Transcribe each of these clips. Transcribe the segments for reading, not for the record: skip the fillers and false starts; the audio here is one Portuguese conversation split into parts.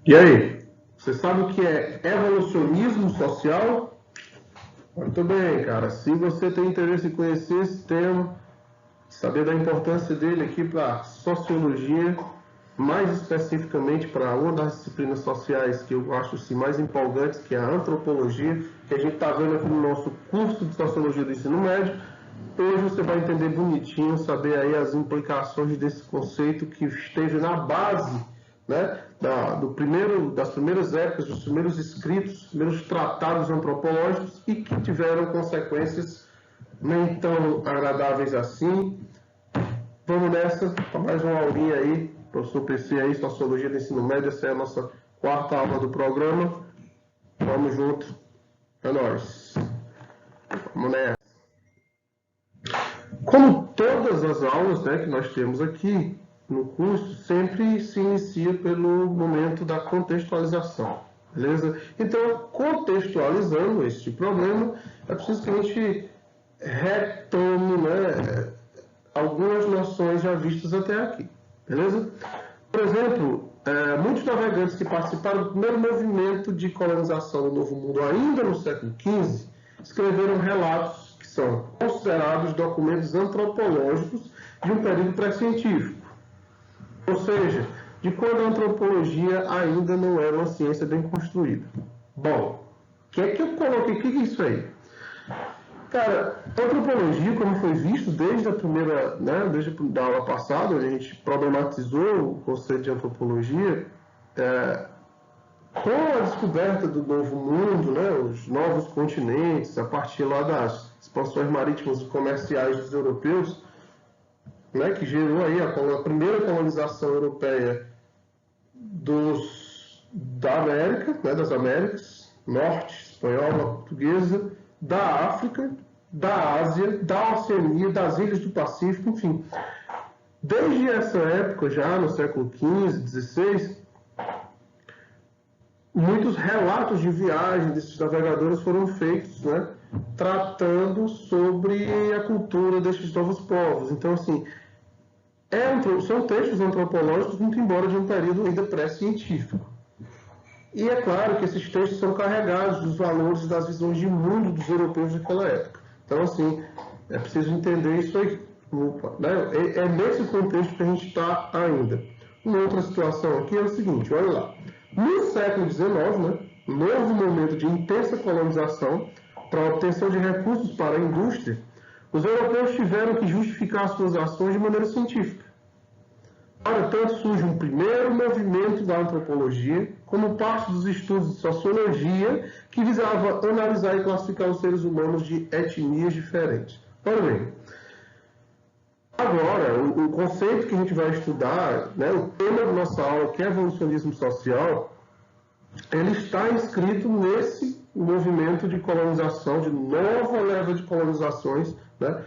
E aí, você sabe o que é evolucionismo social? Muito bem, cara. Se você tem interesse em conhecer esse tema, saber da importância dele aqui para a sociologia, mais especificamente para uma das disciplinas sociais que eu acho assim, mais empolgantes, que é a antropologia, que a gente está vendo aqui no nosso curso de sociologia do ensino médio. Hoje você vai entender bonitinho, saber aí as implicações desse conceito que esteve na base, né, das primeiras épocas, dos primeiros escritos, dos primeiros tratados antropológicos e que tiveram consequências nem tão agradáveis assim. Vamos nessa, para mais uma aulinha aí, professor PC aí, Sociologia do Ensino Médio, essa é a nossa quarta aula do programa. Vamos junto, é nóis. Vamos nessa. Como todas as aulas, né, que nós temos aqui no curso, sempre se inicia pelo momento da contextualização, beleza? Então, contextualizando este problema, é preciso que a gente retome, né, algumas noções já vistas até aqui, beleza? Por exemplo, muitos navegantes que participaram do primeiro movimento de colonização do Novo Mundo ainda no século XV escreveram relatos que são considerados documentos antropológicos de um período pré-científico, ou seja, de quando a antropologia ainda não era uma ciência bem construída. Bom, o que é que eu coloquei? O que é isso aí? Cara, a antropologia, como foi visto desde a primeira, né, desde a aula passada, onde a gente problematizou o conceito de antropologia, com a descoberta do Novo Mundo, né, os novos continentes, a partir lá das expansões marítimas e comerciais dos europeus, né, que gerou aí a primeira colonização europeia da América, né, das Américas, norte, espanhola, portuguesa, da África, da Ásia, da Oceania, das ilhas do Pacífico, enfim. Desde essa época, já no século XV, XVI, muitos relatos de viagem desses navegadores foram feitos, né, tratando sobre a cultura desses novos povos. Então, assim, são textos antropológicos, muito embora de um período ainda pré-científico. E é claro que esses textos são carregados dos valores e das visões de mundo dos europeus daquela época. Então, assim, é preciso entender isso aí. Né? É nesse contexto que a gente está ainda. Uma outra situação aqui é o seguinte, olha lá. No século XIX, né, novo momento de intensa colonização para a obtenção de recursos para a indústria, os europeus tiveram que justificar suas ações de maneira científica. Portanto, surge um primeiro movimento da antropologia, como parte dos estudos de sociologia, que visava analisar e classificar os seres humanos de etnias diferentes. Ora bem, agora, o conceito que a gente vai estudar, né, o tema da nossa aula, que é evolucionismo social, ele está inscrito nesse movimento de colonização, de nova leva de colonizações, né,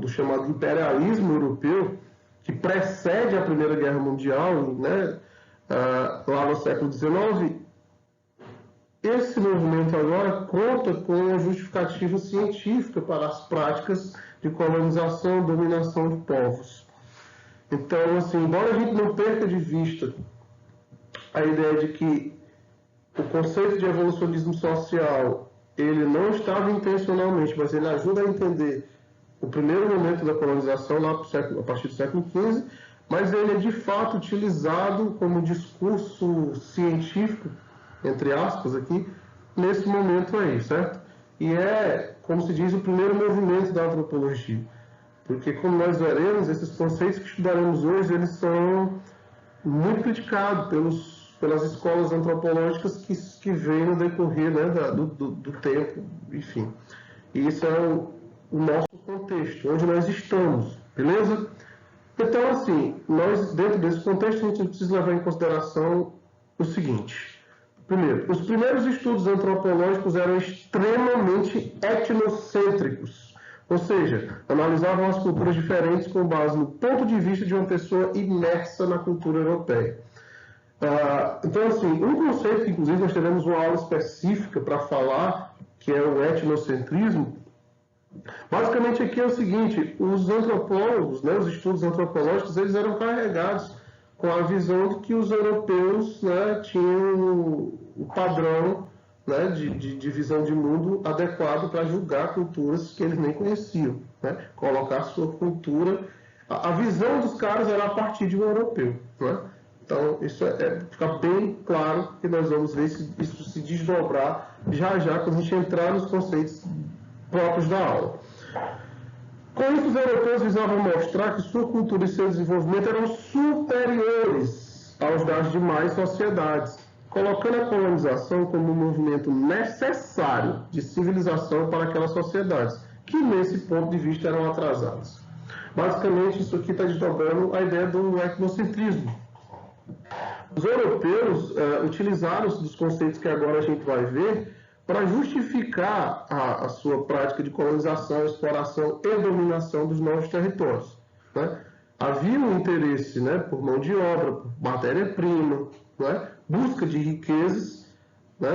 do chamado imperialismo europeu, que precede a Primeira Guerra Mundial, né, lá no século XIX. Esse movimento agora conta com a justificativa científica para as práticas de colonização e dominação de povos. Então, assim, embora a gente não perca de vista a ideia de que o conceito de evolucionismo social, ele não estava intencionalmente, mas ele ajuda a entender o primeiro momento da colonização, lá a partir do século XV, mas ele é de fato utilizado como discurso científico, entre aspas aqui, nesse momento aí, certo? E é, como se diz, o primeiro movimento da antropologia. Porque, como nós veremos, esses conceitos que estudaremos hoje, eles são muito criticados pelas escolas antropológicas que vêm no decorrer, né, do tempo, enfim. E isso é o nosso contexto, onde nós estamos, beleza? Então, assim, nós, dentro desse contexto, a gente precisa levar em consideração o seguinte. Primeiro, os primeiros estudos antropológicos eram extremamente etnocêntricos, ou seja, analisavam as culturas diferentes com base no ponto de vista de uma pessoa imersa na cultura europeia. Então, assim, um conceito que, inclusive, nós teremos uma aula específica para falar, que é o etnocentrismo. Basicamente aqui é o seguinte, os antropólogos, né, os estudos antropológicos, eles eram carregados com a visão de que os europeus, né, tinham o padrão, né, de visão de mundo adequado para julgar culturas que eles nem conheciam, né, colocar sua cultura. A visão dos caras era a partir de um europeu, né? Então, isso fica bem claro que nós vamos ver isso se desdobrar já quando a gente entrar nos conceitos próprios da aula. Com isso, os europeus visavam mostrar que sua cultura e seu desenvolvimento eram superiores aos das demais sociedades, colocando a colonização como um movimento necessário de civilização para aquelas sociedades, que nesse ponto de vista eram atrasadas. Basicamente, isso aqui está desdobrando a ideia do etnocentrismo. Os europeus utilizaram dos conceitos que agora a gente vai ver para justificar a sua prática de colonização, exploração e dominação dos novos territórios, né? Havia um interesse, né, por mão de obra, por matéria-prima, né, busca de riquezas, né,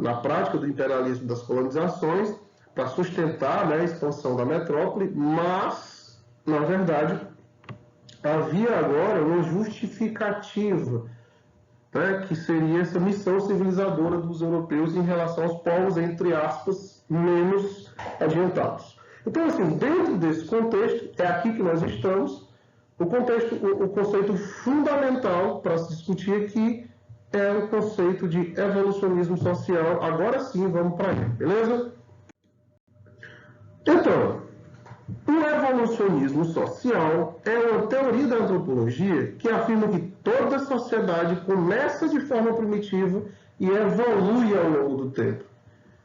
na prática do imperialismo das colonizações para sustentar, né, a expansão da metrópole, mas, na verdade, havia agora uma justificativa, né, que seria essa missão civilizadora dos europeus em relação aos povos, entre aspas, menos adiantados. Então, assim, dentro desse contexto, é aqui que nós estamos, o conceito fundamental para se discutir aqui é o conceito de evolucionismo social. Agora sim, vamos para ele, beleza? Então, o evolucionismo social é uma teoria da antropologia que afirma que toda sociedade começa de forma primitiva e evolui ao longo do tempo.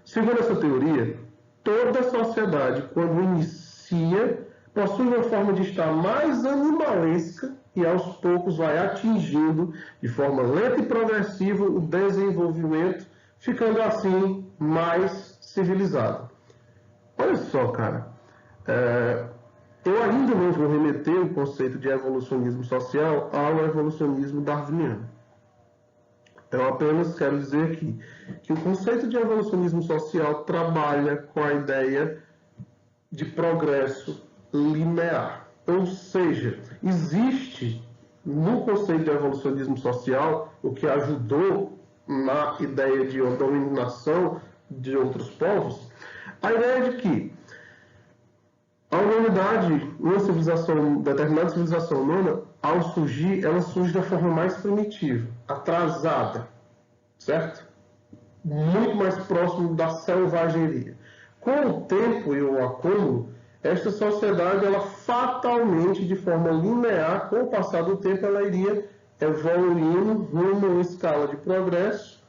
Segundo essa teoria, toda sociedade, quando inicia, possui uma forma de estar mais animalesca e aos poucos vai atingindo de forma lenta e progressiva o desenvolvimento, ficando assim mais civilizada. Olha só, cara. Eu ainda não vou remeter o conceito de evolucionismo social ao evolucionismo darwiniano. Eu apenas quero dizer aqui que o conceito de evolucionismo social trabalha com a ideia de progresso linear. Ou seja, existe no conceito de evolucionismo social o que ajudou na ideia de dominação de outros povos, a ideia de que a humanidade, uma civilização, determinada civilização humana, ao surgir, ela surge da forma mais primitiva, atrasada, certo? Muito mais próximo da selvageria. Com o tempo e o acúmulo, esta sociedade, ela fatalmente, de forma linear, com o passar do tempo, ela iria evoluindo rumo a uma escala de progresso,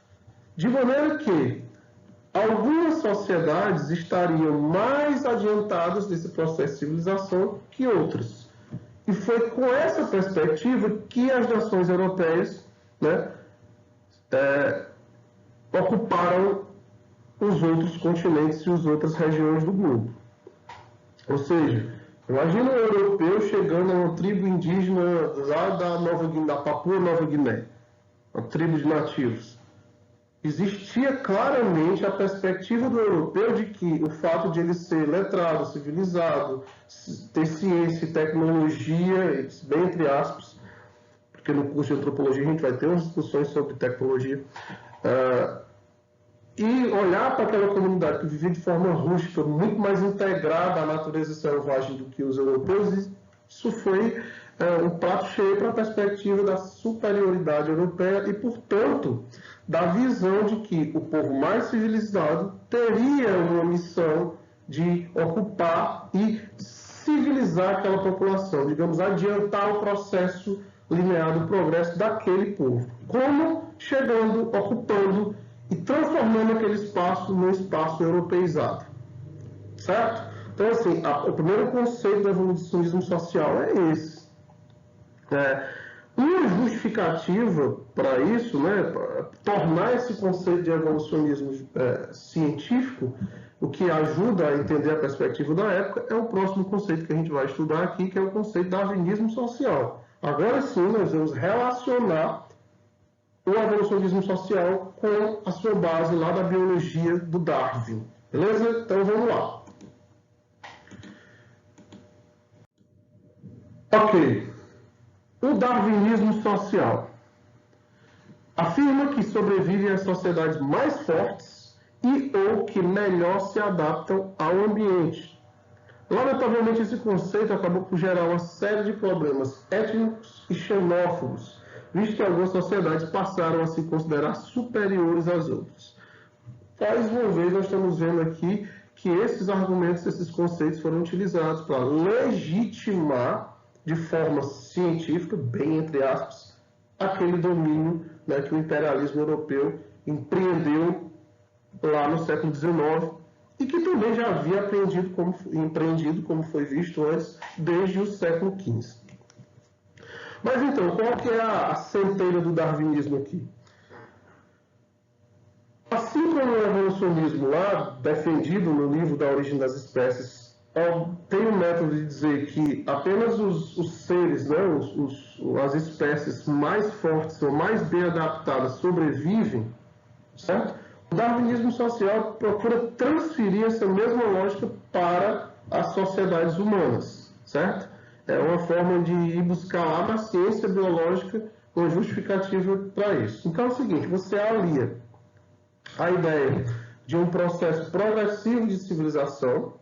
de maneira que algumas sociedades estariam mais adiantadas nesse processo de civilização que outras. E foi com essa perspectiva que as nações europeias, né, ocuparam os outros continentes e as outras regiões do globo. Ou seja, imagina um europeu chegando a uma tribo indígena lá da Papua Nova Guiné, uma tribo de nativos. Existia claramente a perspectiva do europeu de que o fato de ele ser letrado, civilizado, ter ciência e tecnologia, bem entre aspas, porque no curso de antropologia a gente vai ter umas discussões sobre tecnologia, e olhar para aquela comunidade que vivia de forma rústica, muito mais integrada à natureza selvagem do que os europeus, isso foi um prato cheio para a perspectiva da superioridade europeia e, portanto, da visão de que o povo mais civilizado teria uma missão de ocupar e civilizar aquela população, digamos, adiantar o processo linear do progresso daquele povo. Como? Chegando, ocupando e transformando aquele espaço num espaço europeizado. Certo? Então, assim, o primeiro conceito do evolucionismo social é esse. Uma justificativa para isso, né, para tornar esse conceito de evolucionismo científico, o que ajuda a entender a perspectiva da época, é o próximo conceito que a gente vai estudar aqui, que é o conceito de darwinismo social. Agora sim, nós vamos relacionar o evolucionismo social com a sua base lá da biologia do Darwin. Beleza? Então vamos lá. Ok. O darwinismo social afirma que sobrevivem as sociedades mais fortes e ou que melhor se adaptam ao ambiente. Lamentavelmente, esse conceito acabou por gerar uma série de problemas étnicos e xenófobos, visto que algumas sociedades passaram a se considerar superiores às outras. Mais uma vez, nós estamos vendo aqui que esses argumentos, esses conceitos foram utilizados para legitimar de forma científica, bem entre aspas, aquele domínio, né, que o imperialismo europeu empreendeu lá no século XIX e que também já havia empreendido, como foi visto antes, desde o século XV. Mas então, qual que é a centelha do darwinismo aqui? Assim como o evolucionismo lá, defendido no livro Da Origem das Espécies, tem o método de dizer que apenas os seres, né, as espécies mais fortes ou mais bem adaptadas sobrevivem, certo? O darwinismo social procura transferir essa mesma lógica para as sociedades humanas, certo? É uma forma de ir buscar lá na ciência biológica uma justificativa para isso. Então é o seguinte, você alia a ideia de um processo progressivo de civilização,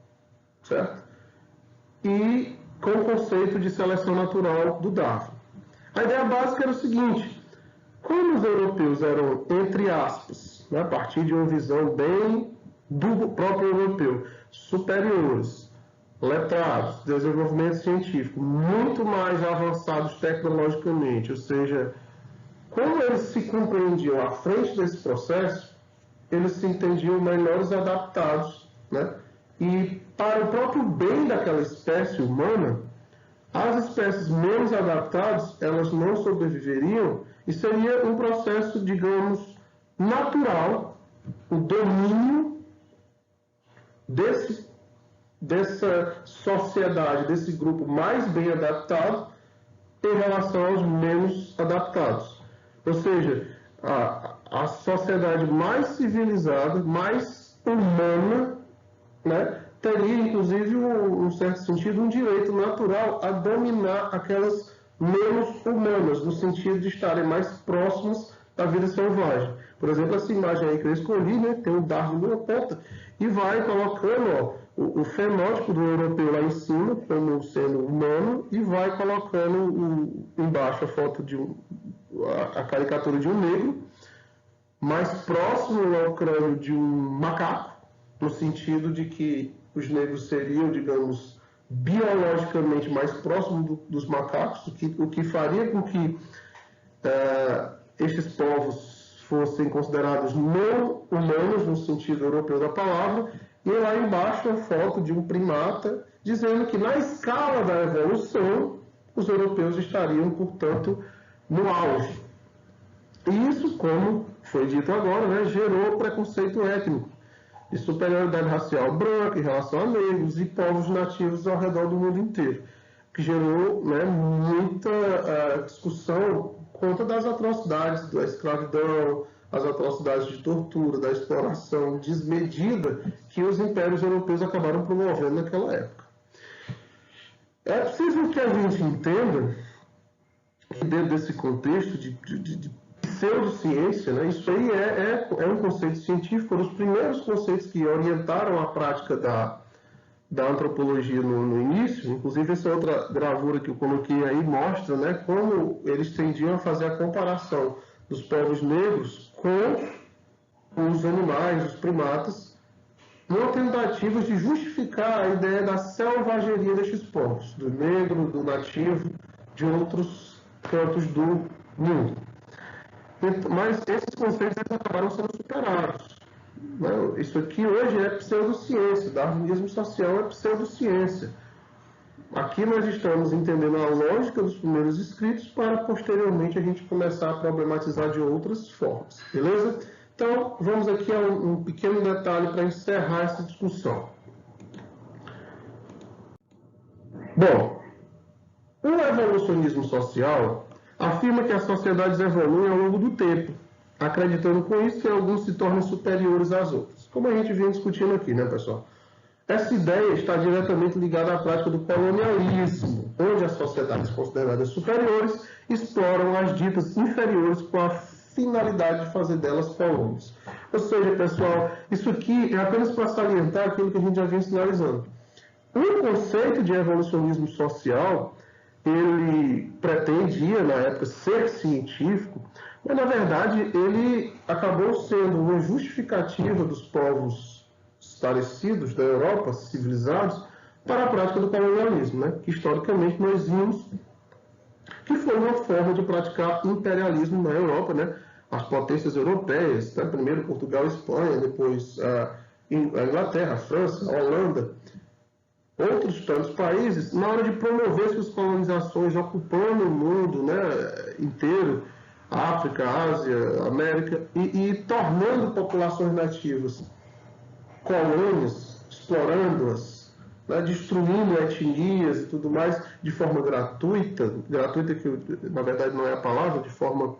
certo? E com o conceito de seleção natural do Darwin. A ideia básica era o seguinte: como os europeus eram, entre aspas, né, a partir de uma visão bem do próprio europeu, superiores, letrados, desenvolvimento científico, muito mais avançados tecnologicamente, ou seja, como eles se compreendiam à frente desse processo, eles se entendiam melhores adaptados, né? E para o próprio bem daquela espécie humana, as espécies menos adaptadas, elas não sobreviveriam e seria um processo, digamos, natural, o domínio dessa sociedade, desse grupo mais bem adaptado em relação aos menos adaptados. Ou seja, a sociedade mais civilizada, mais humana, né, teria, inclusive, um certo sentido, um direito natural a dominar aquelas menos humanas, no sentido de estarem mais próximas da vida selvagem. Por exemplo, essa imagem aí que eu escolhi, né, tem o Darwin numa ponta, e vai colocando o fenótipo do europeu lá em cima, como sendo humano, e vai colocando embaixo a foto de a caricatura de um negro, mais próximo ao crânio de um macaco, no sentido de que os negros seriam, digamos, biologicamente mais próximos dos macacos, o que faria com que estes povos fossem considerados não humanos, no sentido europeu da palavra, e lá embaixo a foto de um primata, dizendo que na escala da evolução, os europeus estariam, portanto, no auge. E isso, como foi dito agora, né, gerou preconceito étnico de superioridade racial branca em relação a negros e povos nativos ao redor do mundo inteiro, que gerou, né, muita discussão contra das atrocidades da escravidão, as atrocidades de tortura, da exploração desmedida que os impérios europeus acabaram promovendo naquela época. É preciso que a gente entenda que dentro desse contexto de pseudociência, né, isso aí é um conceito científico, foram os primeiros conceitos que orientaram a prática da antropologia no início. Inclusive, essa outra gravura que eu coloquei aí mostra, né, como eles tendiam a fazer a comparação dos povos negros com os animais, os primatas, numa tentativa de justificar a ideia da selvageria destes povos, do negro, do nativo, de outros cantos do mundo. Mas esses conceitos acabaram sendo superados. Não, isso aqui hoje é pseudociência, darwinismo social é pseudociência. Aqui nós estamos entendendo a lógica dos primeiros escritos para posteriormente a gente começar a problematizar de outras formas, beleza? Então, vamos aqui a um pequeno detalhe para encerrar essa discussão. Bom, o evolucionismo social afirma que as sociedades evoluem ao longo do tempo, acreditando com isso que alguns se tornam superiores às outras. Como a gente vinha discutindo aqui, né, pessoal? Essa ideia está diretamente ligada à prática do colonialismo, onde as sociedades consideradas superiores exploram as ditas inferiores com a finalidade de fazer delas colônias. Ou seja, pessoal, isso aqui é apenas para salientar aquilo que a gente já vem sinalizando. O conceito de evolucionismo social, ele pretendia, na época, ser científico, mas, na verdade, ele acabou sendo uma justificativa dos povos esclarecidos da Europa, civilizados, para a prática do colonialismo, né? Que historicamente nós vimos que foi uma forma de praticar imperialismo na Europa, né? As potências europeias, né? Primeiro Portugal e Espanha, depois a Inglaterra, a França, a Holanda, outros tantos países, na hora de promover suas colonizações, ocupando o mundo, né, inteiro, África, Ásia, América, e tornando populações nativas colônias, explorando-as, né, destruindo etnias e tudo mais de forma gratuita que na verdade não é a palavra, de forma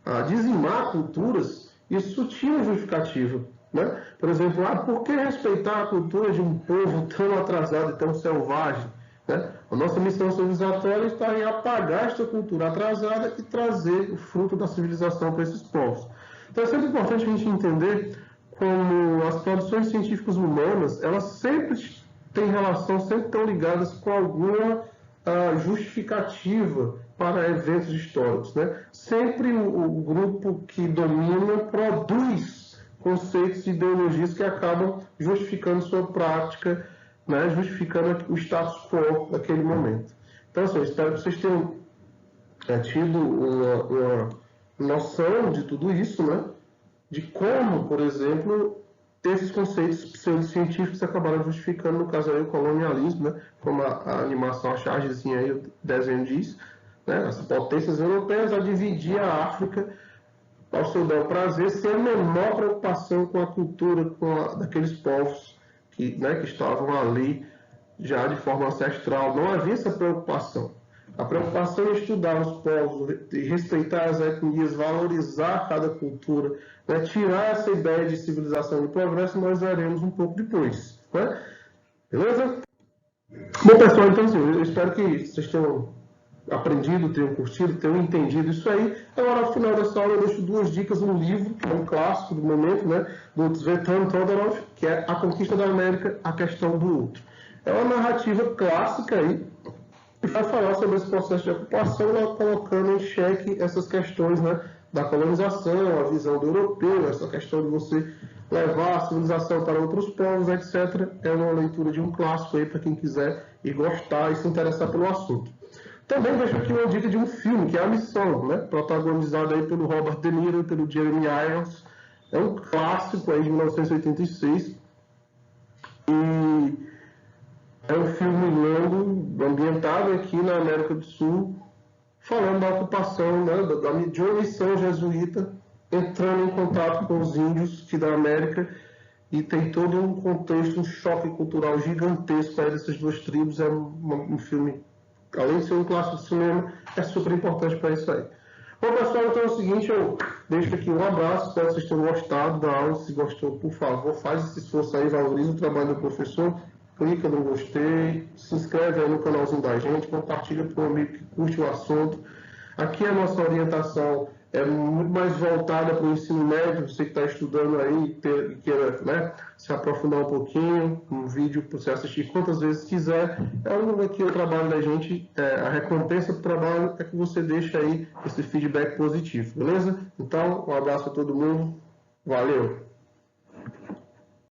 a dizimar culturas, isso tinha justificativa. Né? Por exemplo, por que respeitar a cultura de um povo tão atrasado e tão selvagem? Né? A nossa missão civilizatória está em apagar esta cultura atrasada e trazer o fruto da civilização para esses povos. Então é sempre importante a gente entender como as produções científicas humanas, elas sempre têm relação, sempre estão ligadas com alguma justificativa para eventos históricos. Né? Sempre o grupo que domina produz conceitos e ideologias que acabam justificando sua prática, né? Justificando o status quo daquele momento. Então, assim, eu espero que vocês tenham tido uma noção de tudo isso, né? De como, por exemplo, esses conceitos pseudocientíficos acabaram justificando, no caso aí, o colonialismo, né? Como a animação, a chargezinha aí, o desenho diz, né? As potências europeias a dividir a África ao seu bel prazer, sem a menor preocupação com a cultura daqueles povos que estavam ali já de forma ancestral. Não havia essa preocupação. A preocupação em estudar os povos, respeitar as etnias, valorizar cada cultura, né? Tirar essa ideia de civilização e progresso, nós veremos um pouco depois. Né? Beleza? Bom, pessoal, então assim, eu espero que vocês tenham aprendido, tenham curtido, tenham entendido isso aí. Agora, ao final dessa aula, eu deixo duas dicas, um livro, que é um clássico do momento, né, do Tzvetan Todorov, que é A Conquista da América, a Questão do Outro. É uma narrativa clássica aí, que vai falar sobre esse processo de ocupação, colocando em xeque essas questões, né, da colonização, a visão do europeu, essa questão de você levar a civilização para outros povos, etc. É uma leitura de um clássico aí para quem quiser e gostar e se interessar pelo assunto. Também deixo aqui uma dica de um filme, que é A Missão, né? Protagonizado aí pelo Robert De Niro e pelo Jeremy Irons. É um clássico aí de 1986. E é um filme longo, ambientado aqui na América do Sul, falando da ocupação, né, de uma missão jesuíta, entrando em contato com os índios aqui da América, e tem todo um contexto, um choque cultural gigantesco aí dessas duas tribos. É um filme, além de ser um clássico de cinema, é super importante para isso aí. Bom, pessoal, então é o seguinte, eu deixo aqui um abraço, espero que vocês tenham gostado da aula. Se gostou, por favor, faz esse esforço aí, valorize o trabalho do professor, clica no gostei, se inscreve aí no canalzinho da gente, compartilha para um amigo que curte o assunto. Aqui a nossa orientação é muito mais voltada para o ensino médio, você que está estudando aí e queira, né, se aprofundar um pouquinho, um vídeo para você assistir quantas vezes quiser. Aqui o trabalho da gente, a recompensa do trabalho é que você deixa aí esse feedback positivo, beleza? Então, um abraço a todo mundo, valeu!